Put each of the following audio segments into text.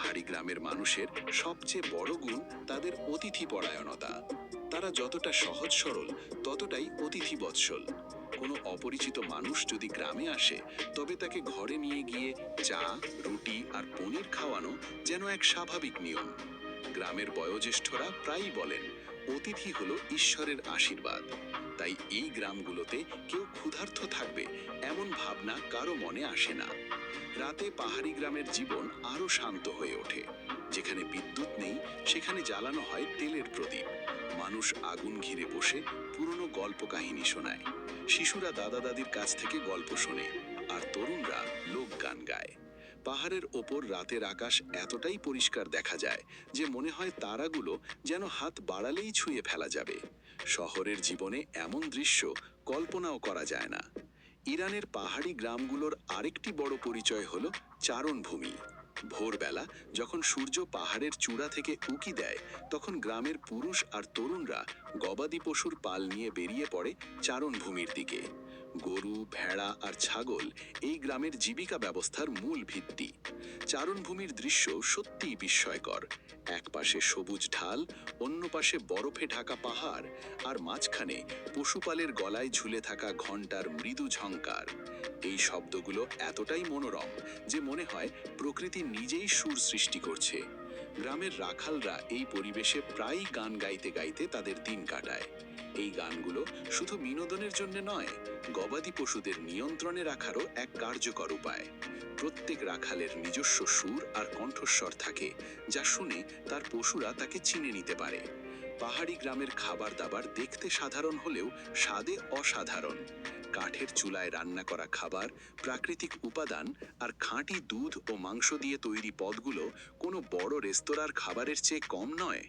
পাহাড়ি গ্রামের মানুষের সবচেয়ে বড় গুণ তাদের অতিথি পরায়ণতা। তারা যতটা সহজ সরল ততটাই অতিথি বৎসল। কোনো অপরিচিত মানুষ যদি গ্রামে আসে তবে তাকে ঘরে নিয়ে গিয়ে চা, রুটি আর পনির খাওয়ানো যেন এক স্বাভাবিক নিয়ম। গ্রামের বয়োজ্যেষ্ঠরা প্রায়ই বলেন, অতিথি হলো ঈশ্বরের আশীর্বাদ। তাই এই গ্রামগুলোতে কেউ ক্ষুধার্ত থাকবে এমন ভাবনা কারো মনে আসে না। রাতে পাহাড়ি গ্রামের জীবন আরো শান্ত হয়ে ওঠে। যেখানে বিদ্যুৎ নেই সেখানে জ্বালানো হয় তেলের প্রদীপ। মানুষ আগুন ঘিরে বসে পুরনো গল্প কাহিনী শোনায়। শিশুরা দাদা দাদির কাছ থেকে গল্প শোনে, আর তরুণরা লোকগান গায়। পাহাড়ের ওপর রাতের আকাশ এতটাই পরিষ্কার দেখা যায় যে মনে হয় তারাগুলো যেন হাত বাড়ালেই ছুঁয়ে ফেলা যাবে। শহরের জীবনে এমন দৃশ্য কল্পনাও করা যায় না। ইরানের পাহাড়ি গ্রামগুলোর আরেকটি বড় পরিচয় হলো চারণভূমি। ভোরবেলা যখন সূর্য পাহাড়ের চূড়া থেকে উঁকি দেয়, তখন গ্রামের পুরুষ আর তরুণরা গবাদি পশুর পাল নিয়ে বেরিয়ে পড়ে চারণভূমির দিকে। গরু, ভেড়া আর ছাগল এই গ্রামের জীবিকা ব্যবস্থার মূল ভিত্তি। চারণভূমির দৃশ্য সত্যিই বিস্ময়কর। এক পাশে সবুজ ঢাল, অন্য পাশে বরফে ঢাকা পাহাড়, আর মাঝখানে পশুপালের গলায় ঝুলে থাকা ঘণ্টার মৃদু ঝংকার। এই শব্দগুলো এতটাই মনোরম যে মনে হয় প্রকৃতি নিজেই সুর সৃষ্টি করছে। গ্রামের রাখালরা এই পরিবেশে প্রায়ই গান গাইতে গাইতে তাদের দিন কাটায়। এই গানগুলো শুধু বিনোদনের জন্য নয়, গবাদি পশুদের নিয়ন্ত্রণে রাখারও এক কার্যকর উপায়। প্রত্যেক রাখালের নিজস্ব সুর আর কণ্ঠস্বর থাকে, যা শুনে তার পশুরা তাকে চিনে নিতে পারে। পাহাড়ি গ্রামের খাবার দাবার দেখতে সাধারণ হলেও স্বাদে অসাধারণ। কাঠের চুলায় রান্না করা খাবার, প্রাকৃতিক উপাদান আর খাঁটি দুধ ও মাংস দিয়ে তৈরি পদগুলো কোনো বড় রেস্তোরাঁর খাবারের চেয়ে কম নয়।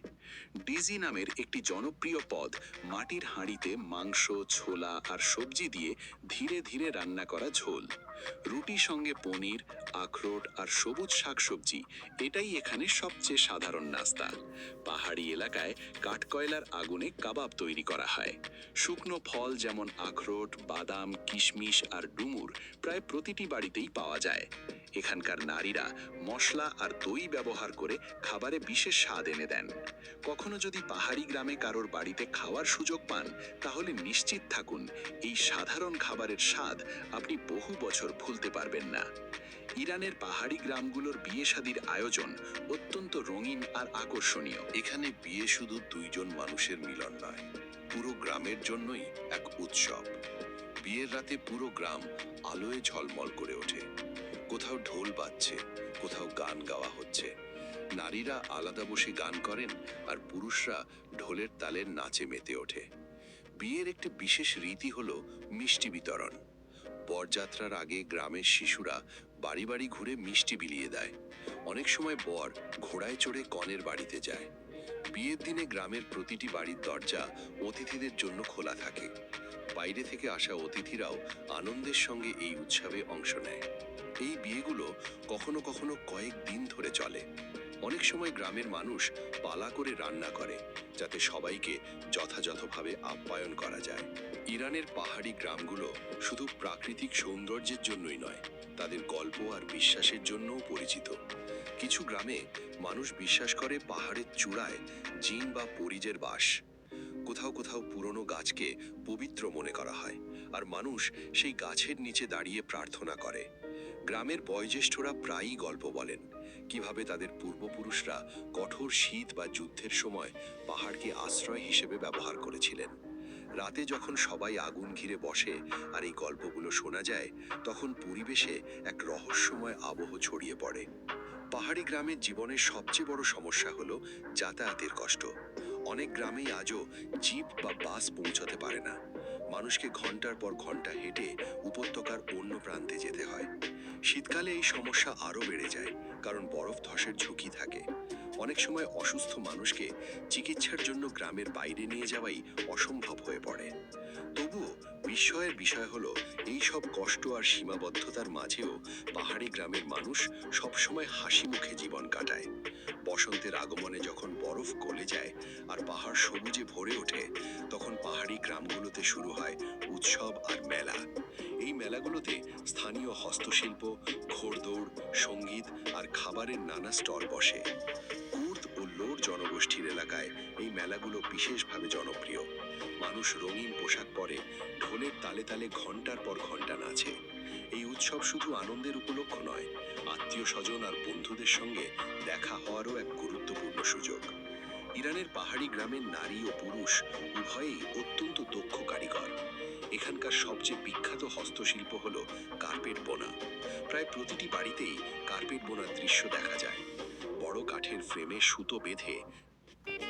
ডিজি নামের একটি জনপ্রিয় পদ মাটির হাঁড়িতে মাংস, ছোলা আর সবজি দিয়ে ধীরে ধীরে রান্না করা ঝোল। রুটি সঙ্গে পনির, আখরোট আর সবুজ শাকসবজি, এটাই এখানে সবচেয়ে সাধারণ নাস্তা। পাহাড়ি এলাকায় কাঠকয়লার আগুনে কাবাব তৈরি করা হয়। শুকনো ফল যেমন আখরোট, বাদাম, কিশমিশ আর ডুমুর প্রায় প্রতিটি বাড়িতেই পাওয়া যায়। এখানকার নারীরা মশলা আর দই ব্যবহার করে খাবারে বিশেষ স্বাদ এনে দেন। কখনো যদি পাহাড়ি গ্রামে কারোর বাড়িতে খাওয়ার সুযোগ পান, তাহলে নিশ্চিত থাকুন এই সাধারণ খাবারের স্বাদ আপনি বহু বছর ভুলতে পারবেন না। ইরানের পাহাড়ি গ্রামগুলোর বিয়ে শাদির আয়োজন অত্যন্ত রঙিন আর আকর্ষণীয়। এখানে বিয়ে শুধু দুইজন মানুষের মিলন নয়, পুরো গ্রামের জন্যই এক উৎসব। বিয়ের রাতে পুরো গ্রাম আলোয় ঝলমল করে ওঠে। কোথাও ঢোল বাজছে, কোথাও গান গাওয়া হচ্ছে। নারীরা আলাদা বসে গান করেন, আর পুরুষরা ঢোলের তালের নাচে মেতে ওঠে। বিয়ের একটি বিশেষ রীতি হলো মিষ্টি বিতরণ। বরযাত্রার আগে গ্রামের শিশুরা বাড়ি বাড়ি ঘুরে মিষ্টি বিলিয়ে দেয়। অনেক সময় বর ঘোড়ায় চড়ে কনের বাড়িতে যায়। বিয়ের দিনে গ্রামের প্রতিটি বাড়ির দরজা অতিথিদের জন্য খোলা থাকে। বাইরে থেকে আসা অতিথিরাও আনন্দের সঙ্গে এই উৎসবে অংশ নেয়। এই বিয়েগুলো কখনো কখনো কয়েক দিন ধরে চলে। অনেক সময় গ্রামের মানুষ পালা করে রান্না করে, যাতে সবাইকে যথাযথভাবে আপ্যায়ন করা যায়। ইরানের পাহাড়ি গ্রামগুলো শুধু প্রাকৃতিক সৌন্দর্যের জন্যই নয়, তাদের গল্প আর বিশ্বাসের জন্যও পরিচিত। কিছু গ্রামে মানুষ বিশ্বাস করে পাহাড়ের চূড়ায় জিন বা পরিজের বাস। কোথাও কোথাও পুরনো গাছকে পবিত্র মনে করা হয়, আর মানুষ সেই গাছের নিচে দাঁড়িয়ে প্রার্থনা করে। গ্রামের বয়োজ্যেষ্ঠরা প্রায়ই গল্প বলেন কিভাবে তাদের পূর্বপুরুষরা কঠোর শীত বা যুদ্ধের সময় পাহাড়কে আশ্রয় হিসেবে ব্যবহার করেছিলেন। রাতে যখন সবাই আগুন ঘিরে বসে আর এই গল্পগুলো শোনা যায়, তখন পরিবেশে এক রহস্যময় আবহ ছড়িয়ে পড়ে। পাহাড়ি গ্রামের জীবনের সবচেয়ে বড় সমস্যা হলো যাতায়াতের কষ্ট। অনেক গ্রামেই আজও জিপ বা বাস পৌঁছাতে পারে না। মানুষকে ঘন্টার পর ঘন্টা হেঁটে উপত্যকার অন্য প্রান্তে যেতে হয়। শীতকালে এই সমস্যা আরও বেড়ে যায়, কারণ বরফ ধসের ঝুঁকি থাকে। অনেক সময় অসুস্থ মানুষকে চিকিৎসার জন্য গ্রামের বাইরে নিয়ে যাওয়াই অসম্ভব হয়ে পড়ে। তবুও বিস্ময়ের বিষয় হলো, এই সব কষ্ট আর সীমাবদ্ধতার মাঝেও পাহাড়ি গ্রামের মানুষ সবসময় হাসি মুখে জীবন কাটায়। বসন্তের আগমনে যখন বরফ গলে যায় আর পাহাড় সবুজে ভরে ওঠে, তখন পাহাড়ি গ্রামগুলোতে শুরু হয় উৎসব আর মেলা। এই মেলাগুলোতে স্থানীয় হস্তশিল্প, ঘোড়দৌড়, সঙ্গীত আর খাবারের নানা স্টল বসে। কুর্দ ও লোর জনগোষ্ঠীর এলাকায় এই মেলাগুলো বিশেষভাবে জনপ্রিয়। মানুষ রঙিন পোশাক পরে ঢোলের তালে তালে ঘন্টার পর ঘন্টা নাচে। এই উৎসব শুধু আনন্দের উপলক্ষ নয়, আত্মীয় স্বজন আর বন্ধুদের সঙ্গে দেখা হওয়ারও এক গুরুত্বপূর্ণ সুযোগ। ইরানের পাহাড়ি গ্রামের নারী ও পুরুষ উভয়েই অত্যন্ত দক্ষ কারিগর। এখানকার সবচেয়ে বিখ্যাত হস্তশিল্প হলো কার্পেট বোনা। প্রায় প্রতিটি বাড়িতেই কার্পেট বোনার দৃশ্য দেখা যায়। বড় কাঠের ফ্রেমে সুতো বেঁধে